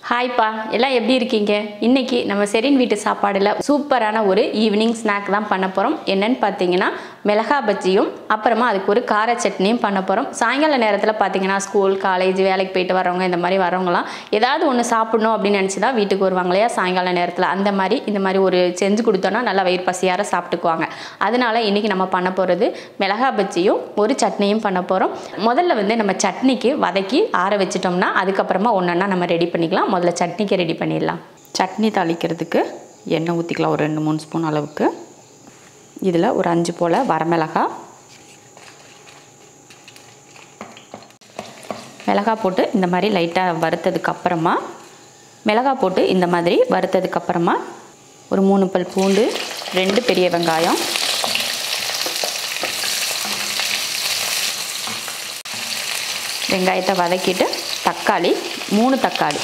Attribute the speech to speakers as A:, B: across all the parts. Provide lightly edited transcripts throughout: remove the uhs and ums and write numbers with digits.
A: Hi pa, எல்லாம் எப்படி இருக்கீங்க? இன்னைக்கு நம்ம செரின் வீட்டு சாப்பாடுல சூப்பரான ஒரு ஈவினிங் ஸ்நாக் தான் பண்ண போறோம். என்னன்னு பாத்தீங்கன்னா மிளகாய் பஜ்ஜியும் அப்புறமா அதுக்கு ஒரு கார சட்னியும் பண்ண போறோம். சாயங்கால நேரத்துல பாத்தீங்கன்னா ஸ்கூல், காலேஜ், வேலைக்கு போயிட்டு வரவங்க இந்த மாதிரி வரவங்கலாம் ஏதாவது ஒன்னு சாப்பிடணும் அப்படி நினைச்சு தான் வீட்டுக்கு வருவாங்க இல்லையா சாயங்கால நேரத்துல. அந்த மாதிரி இந்த மாதிரி ஒரு செஞ்சு கொடுத்தோம்னா நல்லா வயிறு பசியார சாப்பிட்டுக்குவாங்க. அதனால இன்னைக்கு நம்ம பண்ண போறது மிளகாய் பஜ்ஜியும் ஒரு சட்னியும் பண்ண போறோம். முதல்ல வந்து நம்ம சட்னிக்கு வதக்கி ஆற வச்சிட்டோம்னா அதுக்கு அப்புறமா ஒண்ணொண்ணா நம்ம ரெடி பண்ணிக்கலாம். முதல்ல சட்னிக்கு ரெடி பண்ணிடலாம். சட்னி தாளிக்கிறதுக்கு எண்ணெய் ஊற்றிக்கலாம் ஒரு 2-3 ஸ்பூன் அளவுக்கு. இதில் ஒரு 5 போல் வரமிளகாய், மிளகாய் போட்டு இந்த மாதிரி லைட்டாக வறுத்ததுக்கப்புறமா மிளகாய் போட்டு இந்த மாதிரி வறுத்ததுக்கப்புறமா ஒரு 3 பல் பூண்டு, 2 பெரிய வெங்காயம், வெங்காயத்தை வதக்கிட்டு தக்காளி 3 தக்காளி,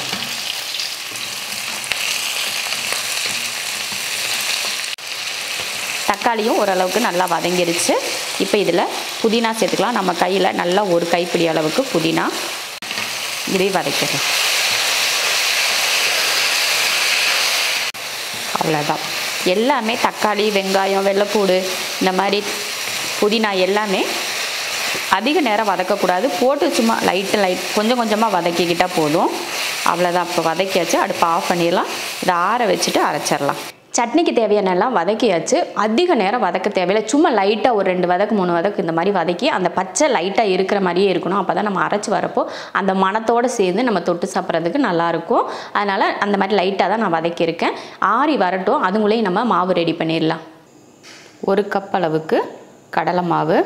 A: தக்காளியும் ஓரளவுக்கு நல்லா வதங்கிருச்சு. இப்போ இதில் புதினா சேர்த்துக்கலாம். நம்ம கையில் நல்லா ஒரு கைப்பிடி அளவுக்கு புதினா இதை வதக்கிறோம். அவ்வளோதான். எல்லாமே தக்காளி, வெங்காயம், வெள்ளைப்பூடு, இந்த மாதிரி புதினா எல்லாமே அதிக நேரம் வதக்கக்கூடாது. போட்டு சும்மா லைட் கொஞ்சம் கொஞ்சமாக வதக்கிக்கிட்டால் போதும். அவ்வளோதான். இப்போ வதக்கியாச்சு. அடுப்பு ஆஃப் பண்ணிடலாம். இதை ஆற வச்சுட்டு அரைச்சிடலாம். சட்னிக்கு தேவையான எல்லாம் வதக்கியாச்சு. அதிக நேரம் வதக்க தேவையில்லை. சும்மா லைட்டாக ஒரு 2 வதக்கு 3 வதக்கு இந்த மாதிரி வதக்கி அந்த பச்சை லைட்டாக இருக்கிற மாதிரியே இருக்கணும். அப்போ தான் நம்ம அரைச்சி வரப்போ அந்த மணத்தோடு சேர்ந்து நம்ம தொட்டு சாப்பிட்றதுக்கு நல்லாயிருக்கும். அதனால் அந்த மாதிரி லைட்டாக தான் நான் வதக்கியிருக்கேன். ஆறி வரட்டும். அதுங்களையும் நம்ம மாவு ரெடி பண்ணிடலாம். 1 கப் அளவுக்கு கடலை மாவு,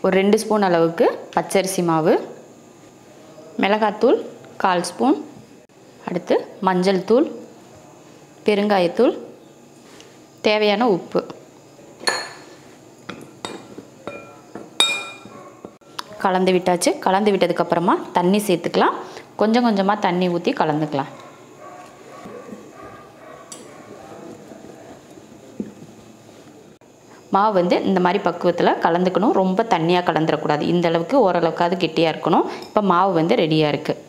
A: ஒரு 2 ஸ்பூன் அளவுக்கு பச்சரிசி மாவு, மிளகாத்தூள் 1/4 ஸ்பூன், அடுத்து மஞ்சள் தூள், பெருங்காயத்தூள், தேவையான உப்பு, கலந்து விட்டாச்சு. கலந்து விட்டதுக்கப்புறமா தண்ணி சேர்த்துக்கலாம். கொஞ்சம் கொஞ்சமாக தண்ணி ஊற்றி கலந்துக்கலாம். மாவு வந்து இந்த மாதிரி பக்குவத்தில் கலந்துக்கணும். ரொம்ப தண்ணியாக கலந்துடக்கூடாது. இந்த அளவுக்கு ஓரளவுக்காவது கெட்டியாக இருக்கணும். இப்போ மாவு வந்து ரெடியாக இருக்குது.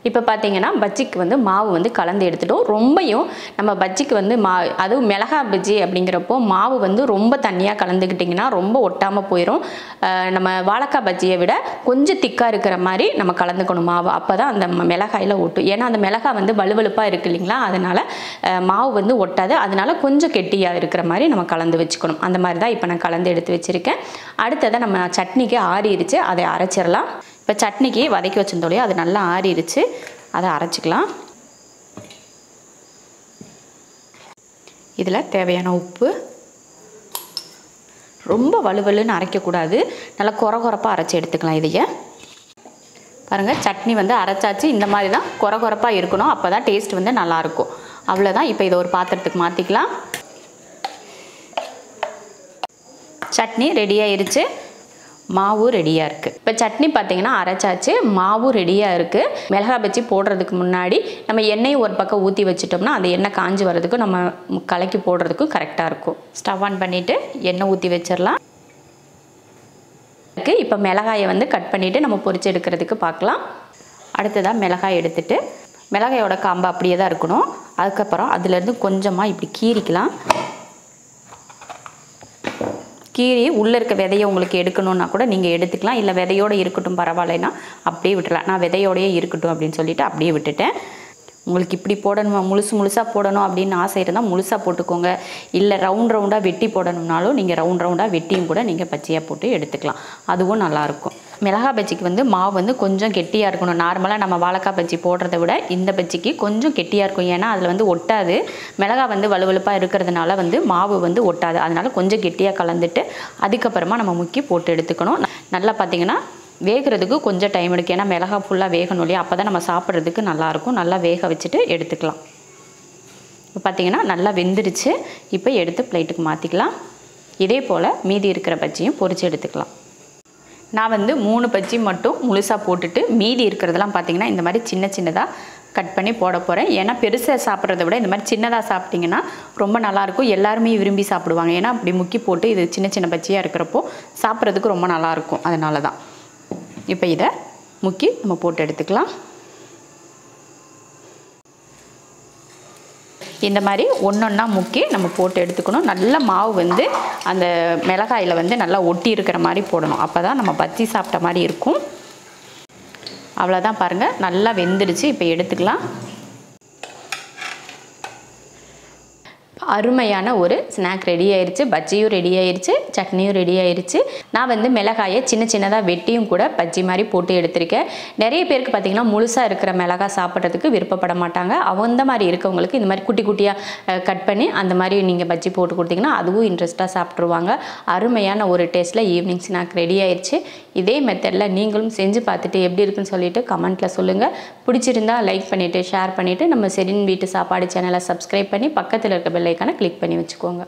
A: இப்போ பார்த்தீங்கன்னா பஜ்ஜிக்கு வந்து மாவு வந்து கலந்து எடுத்துட்டோம். ரொம்பையும் நம்ம பஜ்ஜிக்கு வந்து அதுவும் மிளகாய் பஜ்ஜி அப்படிங்கிறப்போ மாவு வந்து ரொம்ப தண்ணியாக கலந்துக்கிட்டிங்கன்னா ரொம்ப ஒட்டாமல் போயிடும். நம்ம வாழைக்காய் பஜ்ஜியை விட கொஞ்சம் திக்காக இருக்கிற மாதிரி நம்ம கலந்துக்கணும் மாவு. அப்போ தான் அந்த மிளகாயில் ஒட்டும். ஏன்னா அந்த மிளகாய் வந்து வலுவலுப்பாக இருக்குது இல்லைங்களா, அதனால் மாவு வந்து ஒட்டாது. அதனால் கொஞ்சம் கெட்டியாக இருக்கிற மாதிரி நம்ம கலந்து வச்சுக்கணும். அந்த மாதிரி தான் இப்போ நான் கலந்து எடுத்து வச்சுருக்கேன். அடுத்ததான் நம்ம சட்னிக்கு ஆறிடுச்சு, அதை அரைச்சிடலாம். இப்போ சட்னிக்கு வதக்கி வச்சிருந்தோலையே அது நல்லா ஆறிடுச்சு, அதை அரைச்சிக்கலாம். இதில் தேவையான உப்பு. ரொம்ப வலுவலுன்னு அரைக்கக்கூடாது, நல்லா கொரகொரப்பாக அரைச்சி எடுத்துக்கலாம். இதையே பாருங்கள், சட்னி வந்து அரைச்சாச்சு. இந்த மாதிரி தான் கொரகொரப்பாக இருக்கணும். அப்போ தான் டேஸ்ட் வந்து நல்லாயிருக்கும். அவ்வளோதான். இப்போ இதை ஒரு பாத்திரத்துக்கு மாற்றிக்கலாம். சட்னி ரெடியாகிருச்சு, மாவு ரெடியாக இருக்குது. இப்போ சட்னி பார்த்தீங்கன்னா அரைச்சாச்சு, மாவு ரெடியாக இருக்குது. மிளகாய் பஜ்ஜி போடுறதுக்கு முன்னாடி நம்ம எண்ணெய் ஒரு பக்கம் ஊற்றி வச்சிட்டோம்னா அந்த எண்ணெய் காஞ்சி வர்றதுக்கும் நம்ம கலக்கி போடுறதுக்கும் கரெக்டாக இருக்கும். ஸ்டவ் ஆன் பண்ணிவிட்டு எண்ணெய் ஊற்றி வச்சிடலாம். இப்போ மிளகாயை வந்து கட் பண்ணிவிட்டு நம்ம பொரிச்சு எடுக்கிறதுக்கு பார்க்கலாம். அடுத்ததாக மிளகாய் எடுத்துகிட்டு மிளகாயோட காம்பு அப்படியே தான் இருக்கணும். அதுக்கப்புறம் அதுலேருந்து கொஞ்சமாக இப்படி கீறிக்கலாம். கீரி உள்ளே இருக்க விதையை உங்களுக்கு எடுக்கணுன்னா கூட நீங்கள் எடுத்துக்கலாம். இல்லை விதையோடு இருக்கட்டும் பரவாயில்லைன்னா அப்படியே விட்டுடலாம். நான் விதையோடையே இருக்கட்டும் அப்படின்னு சொல்லிவிட்டு அப்படியே விட்டுட்டேன். உங்களுக்கு இப்படி போடணுமா, முழுசாக போடணும் அப்படின்னு ஆசை இருந்தால் முழுசாக போட்டுக்கோங்க. இல்லை ரவுண்டாக வெட்டி போடணுன்னாலும் நீங்கள் ரவுண்டாக வெட்டியும் கூட நீங்கள் பச்சையாக போட்டு எடுத்துக்கலாம். அதுவும் நல்லாயிருக்கும். மிளகாய் பஜ்ஜிக்கு வந்து மாவு வந்து கொஞ்சம் கெட்டியாக இருக்கணும். நார்மலாக நம்ம வாழைக்காய் பஜ்ஜி போடுறத விட இந்த பஜ்ஜிக்கு கொஞ்சம் கெட்டியாக இருக்கும். ஏன்னா அதில் வந்து ஒட்டாது. மிளகாய் வந்து வலுவலுப்பாக இருக்கிறதுனால வந்து மாவு வந்து ஒட்டாது. அதனால் கொஞ்சம் கெட்டியாக கலந்துட்டு அதுக்கப்புறமா நம்ம முக்கி போட்டு எடுத்துக்கணும். நல்லா பார்த்திங்கன்னா வேகிறதுக்கு கொஞ்சம் டைம் எடுக்கும். ஏன்னா மிளகாய் ஃபுல்லாக வேகணும் இல்லையா, அப்போ தான் நம்ம சாப்பிட்றதுக்கு நல்லாயிருக்கும். நல்லா வேக வச்சுட்டு எடுத்துக்கலாம். இப்போ பார்த்திங்கன்னா நல்லா வெந்துடுச்சு. இப்போ எடுத்து பிளேட்டுக்கு மாற்றிக்கலாம். இதே போல் மீதி இருக்கிற பஜ்ஜியும் பொரித்து எடுத்துக்கலாம். நான் வந்து 3 பஜ்ஜி மட்டும் முழுசாக போட்டுட்டு மீதி இருக்கிறதெல்லாம் பார்த்திங்கன்னா இந்த மாதிரி சின்னதாக கட் பண்ணி போட போகிறேன். ஏன்னா பெருசாக சாப்பிட்றத விட இந்த மாதிரி சின்னதாக சாப்பிட்டிங்கன்னா ரொம்ப நல்லாயிருக்கும். எல்லாருமே விரும்பி சாப்பிடுவாங்க. ஏன்னா அப்படி முக்கி போட்டு இது சின்ன பஜ்ஜியாக இருக்கிறப்போ சாப்பிட்றதுக்கு ரொம்ப நல்லாயிருக்கும். அதனால தான் இப்போ இதை முக்கி நம்ம போட்டு எடுத்துக்கலாம். இந்த மாதிரி ஒன்றொன்னா முக்கி நம்ம போட்டு எடுத்துக்கணும். நல்ல மாவு வந்து அந்த மிளகாயில் வந்து நல்லா ஒட்டி இருக்கிற மாதிரி போடணும். அப்போ தான் நம்ம பஜ்ஜி சாப்பிட்ட மாதிரி இருக்கும். அவ்வளோதான் பாருங்கள், நல்லா வெந்துடுச்சு. இப்போ எடுத்துக்கலாம். அருமையான ஒரு ஸ்நாக் ரெடி ஆயிடுச்சு. பஜ்ஜியும் ரெடி ஆயிடுச்சு, சட்னியும் ரெடி ஆயிடுச்சு. நான் வந்து மிளகாயை சின்ன சின்னதாக வெட்டியும் கூட பஜ்ஜி மாதிரி போட்டு எடுத்திருக்கேன். நிறைய பேருக்கு பார்த்திங்கன்னா முழுசாக இருக்கிற மிளகாய் சாப்பிட்றதுக்கு விருப்பப்பட மாட்டாங்க. அந்த மாதிரி இருக்கவங்களுக்கு இந்த மாதிரி குட்டி குட்டியாக கட் பண்ணி அந்த மாதிரி நீங்கள் பஜ்ஜி போட்டு கொடுத்தீங்கன்னா அதுவும் இன்ட்ரெஸ்ட்டாக சாப்பிட்ருவாங்க. அருமையான ஒரு டேஸ்ட்டில் ஈவினிங் ஸ்நாக் ரெடி ஆயிடுச்சு. இதே மெத்தடில் நீங்களும் செஞ்சு பார்த்துட்டு எப்படி இருக்குன்னு சொல்லிட்டு கமெண்ட்டில் சொல்லுங்கள். பிடிச்சிருந்தா லைக் பண்ணிவிட்டு ஷேர் பண்ணிவிட்டு நம்ம ஷெரின் வீட்டு சாப்பாடு சேனலை சப்ஸ்கிரைப் பண்ணி பக்கத்தில் இருக்க பெல் ஐக்கானை கிளிக் பண்ணி வச்சுக்கோங்க.